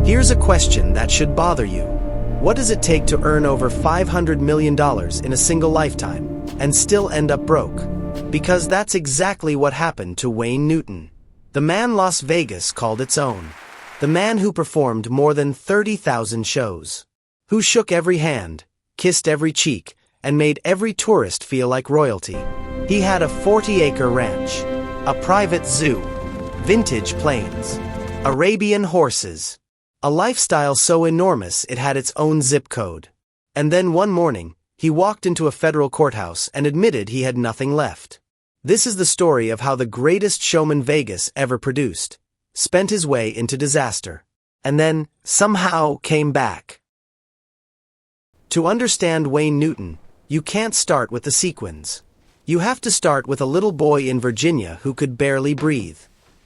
Here's a question that should bother you. What does it take to earn over $500 million in a single lifetime and still end up broke? Because that's exactly what happened to Wayne Newton. The man Las Vegas called its own. The man who performed more than 30,000 shows. Who shook every hand, kissed every cheek, and made every tourist feel like royalty. He had a 40-acre ranch, a private zoo, vintage planes, Arabian horses, a lifestyle so enormous it had its own zip code. And then one morning, he walked into a federal courthouse and admitted he had nothing left. This is the story of how the greatest showman Vegas ever produced spent his way into disaster, and then, somehow, came back. To understand Wayne Newton, you can't start with the sequins. You have to start with a little boy in Virginia who could barely breathe.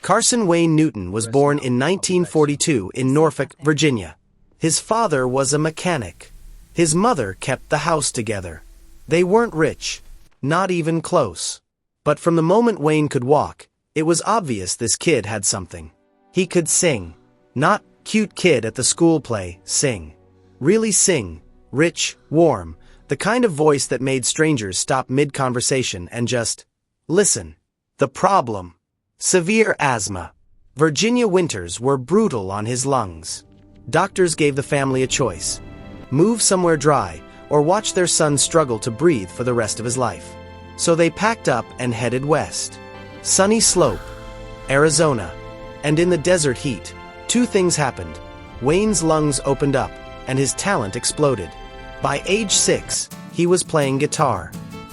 Carson Wayne Newton was born in 1942 in Norfolk, Virginia. His father was a mechanic. His mother kept the house together. They weren't rich, not even close. But from the moment Wayne could walk, it was obvious this kid had something. He could sing. Not cute kid at the school play, sing. Really sing, rich, warm, the kind of voice that made strangers stop mid-conversation and just listen. The problem: severe asthma. Virginia winters were brutal on his lungs. Doctors gave the family a choice: move somewhere dry or watch their son struggle to breathe for the rest of his life. So they packed up and headed west. Sunny Slope, Arizona. And in the desert heat, two things happened. Wayne's lungs opened up, and his talent exploded. By age 6, he was playing guitar.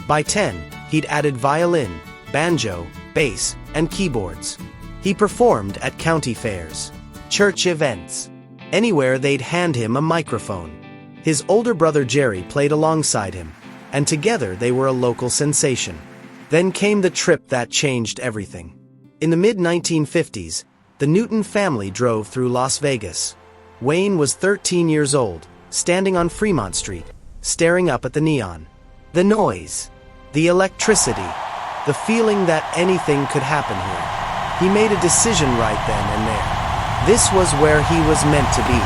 By 10, he'd added violin, banjo, bass, and keyboards. He performed at county fairs, church events, anywhere they'd hand him a microphone. His older brother Jerry played alongside him, and together they were a local sensation. Then came the trip that changed everything. In the mid-1950s, the Newton family drove through Las Vegas. Wayne was 13 years old, standing on Fremont Street, staring up at the neon. The noise, the electricity, the feeling that anything could happen here. He made a decision right then and there. This was where he was meant to be.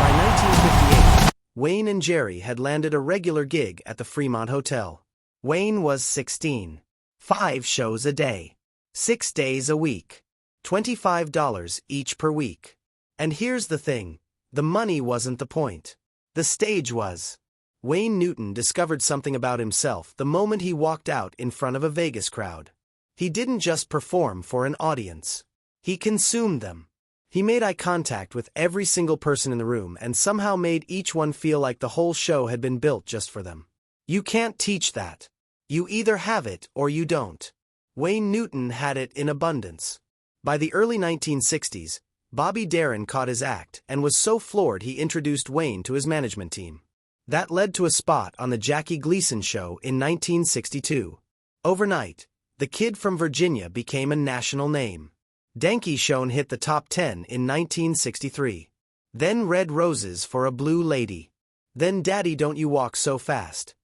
By 1958, Wayne and Jerry had landed a regular gig at the Fremont Hotel. Wayne was 16. 5 shows a day. 6 days a week. $25 each per week. And here's the thing, the money wasn't the point. The stage was. Wayne Newton discovered something about himself the moment he walked out in front of a Vegas crowd. He didn't just perform for an audience. He consumed them. He made eye contact with every single person in the room and somehow made each one feel like the whole show had been built just for them. You can't teach that. You either have it or you don't. Wayne Newton had it in abundance. By the early 1960s, Bobby Darin caught his act and was so floored he introduced Wayne to his management team. That led to a spot on the Jackie Gleason Show in 1962. Overnight, the kid from Virginia became a national name. Danky Schoen hit the top 10 in 1963. Then Red Roses for a Blue Lady. Then Daddy Don't You Walk So Fast.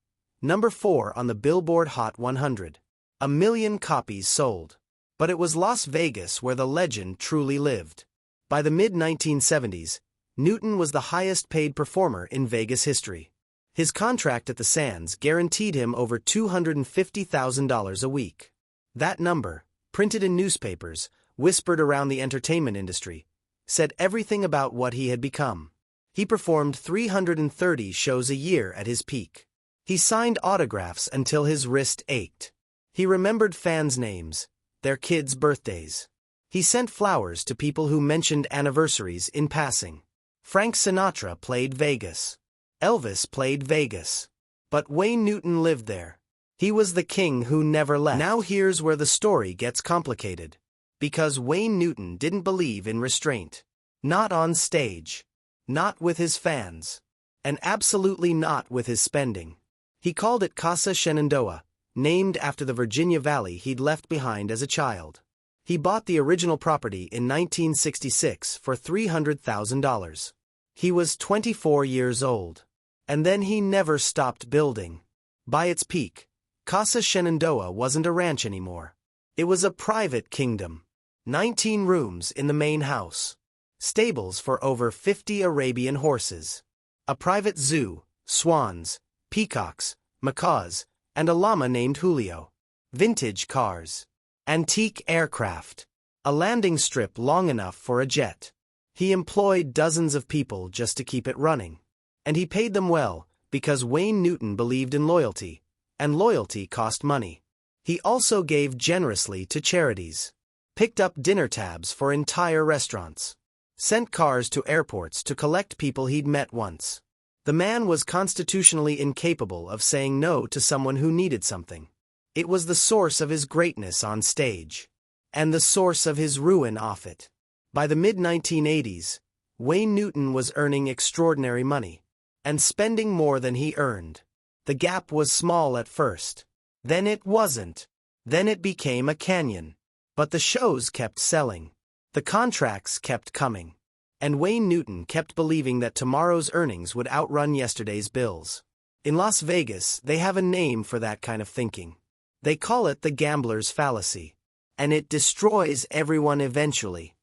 Number 4 on the Billboard Hot 100. 1 million copies sold. But it was Las Vegas where the legend truly lived. By the mid-1970s, Newton was the highest-paid performer in Vegas history. His contract at the Sands guaranteed him over $250,000 a week. That number, printed in newspapers, whispered around the entertainment industry, said everything about what he had become. He performed 330 shows a year at his peak. He signed autographs until his wrist ached. He remembered fans' names, their kids' birthdays. He sent flowers to people who mentioned anniversaries in passing. Frank Sinatra played Vegas. Elvis played Vegas. But Wayne Newton lived there. He was the king who never left. Now here's where the story gets complicated. Because Wayne Newton didn't believe in restraint. Not on stage. Not with his fans. And absolutely not with his spending. He called it Casa Shenandoah, named after the Virginia Valley he'd left behind as a child. He bought the original property in 1966 for $300,000. He was 24 years old. And then he never stopped building. By its peak, Casa Shenandoah wasn't a ranch anymore. It was a private kingdom. 19 rooms in the main house. stables for over 50 Arabian horses, a private zoo, swans, peacocks, macaws, and a llama named Julio, vintage cars, antique aircraft, a landing strip long enough for a jet. He employed dozens of people just to keep it running. And he paid them well, because Wayne Newton believed in loyalty, and loyalty cost money. He also gave generously to charities, picked up dinner tabs for entire restaurants, sent cars to airports to collect people he'd met once. The man was constitutionally incapable of saying no to someone who needed something. It was the source of his greatness on stage, and the source of his ruin off it. By the mid-1980s, Wayne Newton was earning extraordinary money, and spending more than he earned. The gap was small at first. Then it wasn't. Then it became a canyon. But the shows kept selling. The contracts kept coming. And Wayne Newton kept believing that tomorrow's earnings would outrun yesterday's bills. In Las Vegas, they have a name for that kind of thinking. They call it the gambler's fallacy. And it destroys everyone eventually.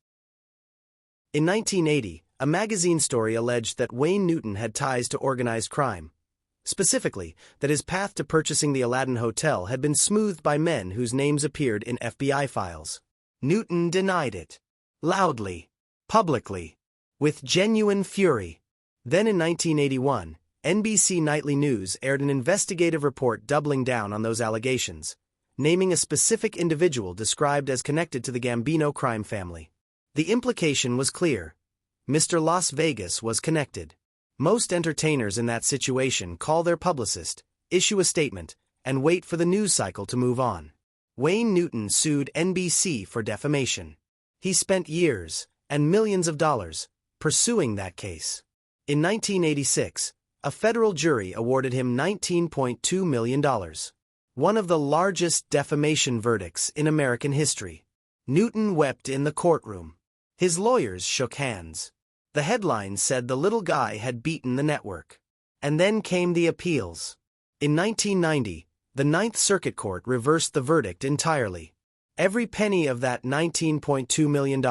In 1980, a magazine story alleged that Wayne Newton had ties to organized crime. Specifically, that his path to purchasing the Aladdin Hotel had been smoothed by men whose names appeared in FBI files. Newton denied it. Loudly. Publicly. With genuine fury. Then in 1981, NBC Nightly News aired an investigative report doubling down on those allegations, naming a specific individual described as connected to the Gambino crime family. The implication was clear. Mr. Las Vegas was connected. Most entertainers in that situation call their publicist, issue a statement, and wait for the news cycle to move on. Wayne Newton sued NBC for defamation. He spent years, and millions of dollars, pursuing that case. In 1986, a federal jury awarded him $19.2 million. One of the largest defamation verdicts in American history. Newton wept in the courtroom. His lawyers shook hands. The headline said the little guy had beaten the network. And then came the appeals. In 1990, the Ninth Circuit Court reversed the verdict entirely. Every penny of that $19.2 million.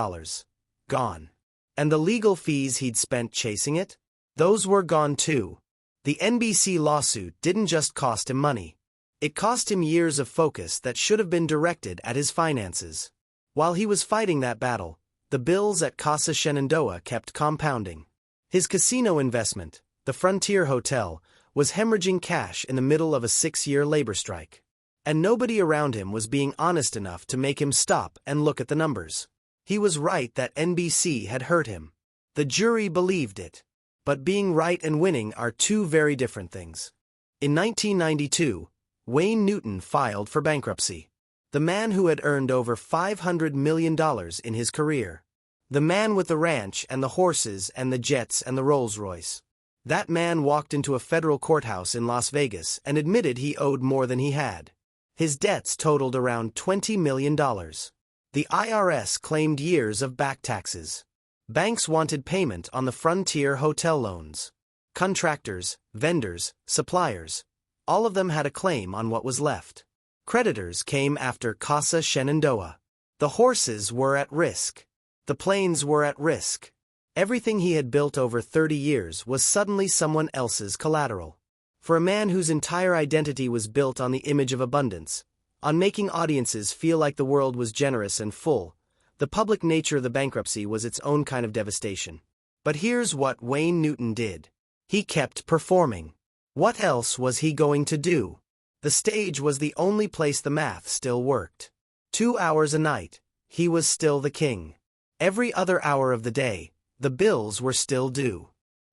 Gone. And the legal fees he'd spent chasing it? Those were gone too. The NBC lawsuit didn't just cost him money. It cost him years of focus that should have been directed at his finances. While he was fighting that battle, the bills at Casa Shenandoah kept compounding. His casino investment, the Frontier Hotel, was hemorrhaging cash in the middle of a 6-year labor strike. And nobody around him was being honest enough to make him stop and look at the numbers. He was right that NBC had hurt him. The jury believed it. But being right and winning are two very different things. In 1992, Wayne Newton filed for bankruptcy. The man who had earned over $500 million in his career. The man with the ranch and the horses and the jets and the Rolls-Royce. That man walked into a federal courthouse in Las Vegas and admitted he owed more than he had. His debts totaled around $20 million. The IRS claimed years of back taxes. Banks wanted payment on the Frontier Hotel loans. Contractors, vendors, suppliers, all of them had a claim on what was left. Creditors came after Casa Shenandoah. The horses were at risk. The planes were at risk. Everything he had built over 30 years was suddenly someone else's collateral. For a man whose entire identity was built on the image of abundance, on making audiences feel like the world was generous and full, the public nature of the bankruptcy was its own kind of devastation. But here's what Wayne Newton did. He kept performing. What else was he going to do? The stage was the only place the math still worked. 2 hours a night, he was still the king. Every other hour of the day, the bills were still due.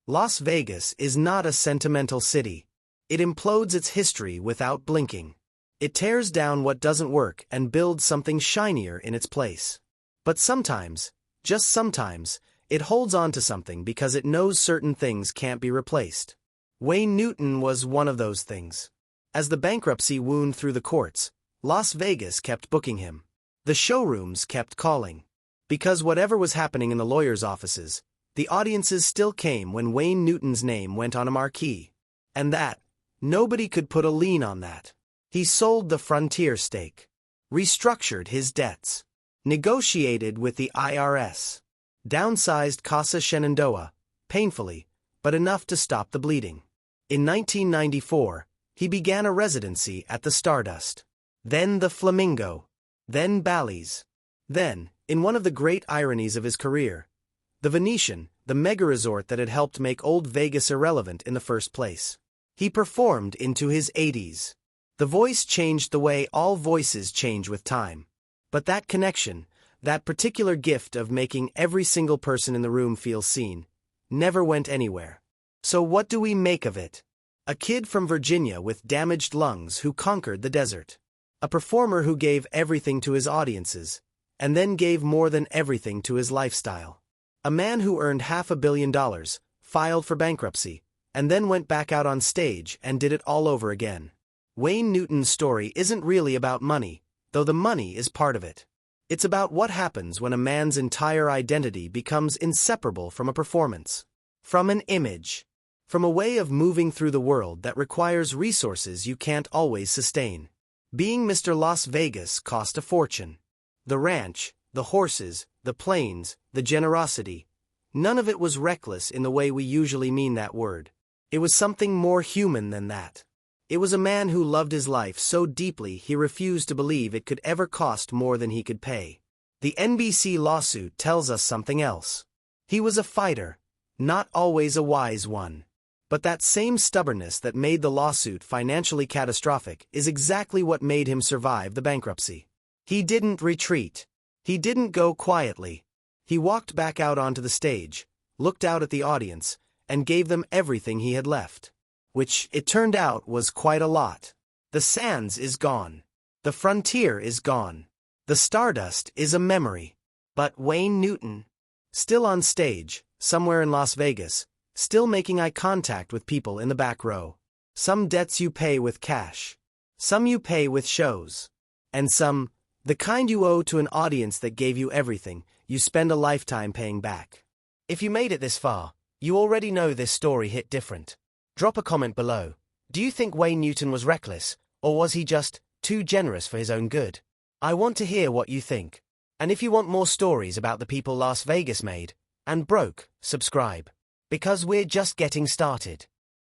Las Vegas is not a sentimental city. It implodes its history without blinking. It tears down what doesn't work and builds something shinier in its place. But sometimes, just sometimes, it holds on to something because it knows certain things can't be replaced. Wayne Newton was one of those things. As the bankruptcy wound through the courts, Las Vegas kept booking him. The showrooms kept calling. Because whatever was happening in the lawyers' offices, the audiences still came when Wayne Newton's name went on a marquee. And that, nobody could put a lien on that. He sold the Frontier stake. Restructured his debts. Negotiated with the IRS. Downsized Casa Shenandoah, painfully, but enough to stop the bleeding. In 1994, he began a residency at the Stardust. Then the Flamingo. Then Bally's. Then, in one of the great ironies of his career, the Venetian, the mega-resort that had helped make old Vegas irrelevant in the first place. He performed into his 80s. The voice changed the way all voices change with time. But that connection, that particular gift of making every single person in the room feel seen, never went anywhere. So what do we make of it? A kid from Virginia with damaged lungs who conquered the desert. A performer who gave everything to his audiences, and then gave more than everything to his lifestyle. A man who earned $500 million, filed for bankruptcy, and then went back out on stage and did it all over again. Wayne Newton's story isn't really about money, though the money is part of it. It's about what happens when a man's entire identity becomes inseparable from a performance, from an image, from a way of moving through the world that requires resources you can't always sustain. Being Mr. Las Vegas cost a fortune. The ranch, the horses, the planes, the generosity. None of it was reckless in the way we usually mean that word. It was something more human than that. It was a man who loved his life so deeply he refused to believe it could ever cost more than he could pay. The NBC lawsuit tells us something else. He was a fighter, not always a wise one. But that same stubbornness that made the lawsuit financially catastrophic is exactly what made him survive the bankruptcy. He didn't retreat. He didn't go quietly. He walked back out onto the stage, looked out at the audience, and gave them everything he had left. Which, it turned out, was quite a lot. The Sands is gone. The Frontier is gone. The Stardust is a memory. But Wayne Newton, still on stage, somewhere in Las Vegas, still making eye contact with people in the back row. Some debts you pay with cash. Some you pay with shows. And some, the kind you owe to an audience that gave you everything, you spend a lifetime paying back. If you made it this far, you already know this story hit different. Drop a comment below. Do you think Wayne Newton was reckless, or was he just too generous for his own good? I want to hear what you think. And if you want more stories about the people Las Vegas made and broke, subscribe. Because we're just getting started.